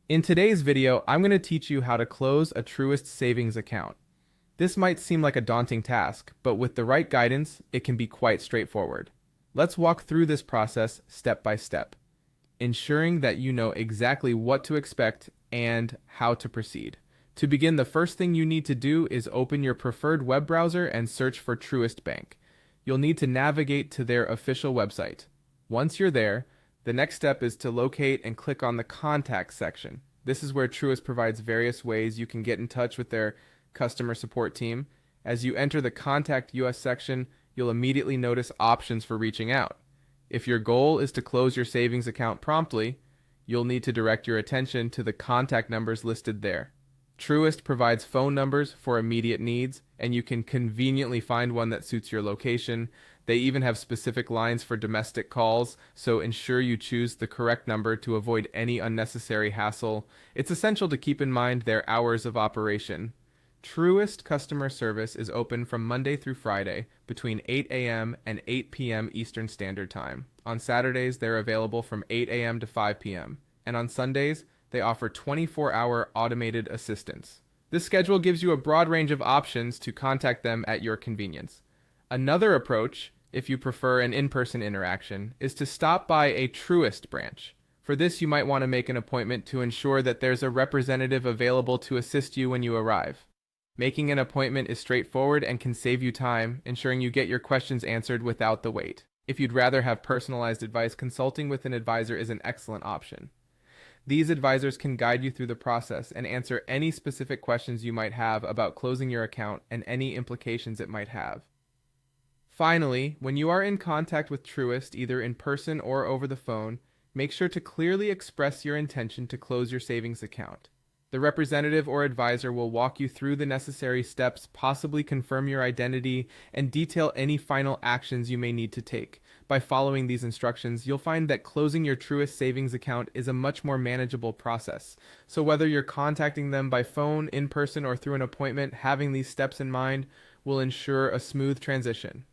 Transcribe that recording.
In today's video, I'm going to teach you how to close a Truist savings account. This might seem like a daunting task, but with the right guidance, it can be quite straightforward. Let's walk through this process step by step, ensuring that you know exactly what to expect and how to proceed. To begin, the first thing you need to do is open your preferred web browser and search for Truist Bank. You'll need to navigate to their official website. Once you're there, the next step is to locate and click on the Contact section. This is where Truist provides various ways you can get in touch with their customer support team. As you enter the Contact US section, you'll immediately notice options for reaching out. If your goal is to close your savings account promptly, you'll need to direct your attention to the contact numbers listed there. Truist provides phone numbers for immediate needs, and you can conveniently find one that suits your location. They even have specific lines for domestic calls, so ensure you choose the correct number to avoid any unnecessary hassle. It's essential to keep in mind their hours of operation. Truist customer service is open from Monday through Friday between 8 a.m. and 8 p.m. Eastern Standard Time. On Saturdays, they're available from 8 a.m. to 5 p.m. And on Sundays, they offer 24-hour automated assistance. This schedule gives you a broad range of options to contact them at your convenience. Another approach, if you prefer an in-person interaction, is to stop by a Truist branch. For this, you might want to make an appointment to ensure that there's a representative available to assist you when you arrive. Making an appointment is straightforward and can save you time, ensuring you get your questions answered without the wait. If you'd rather have personalized advice, consulting with an advisor is an excellent option. These advisors can guide you through the process and answer any specific questions you might have about closing your account and any implications it might have. Finally, when you are in contact with Truist, either in person or over the phone, make sure to clearly express your intention to close your savings account. The representative or advisor will walk you through the necessary steps, possibly confirm your identity, and detail any final actions you may need to take. By following these instructions, you'll find that closing your Truist savings account is a much more manageable process. So whether you're contacting them by phone, in person, or through an appointment, having these steps in mind will ensure a smooth transition.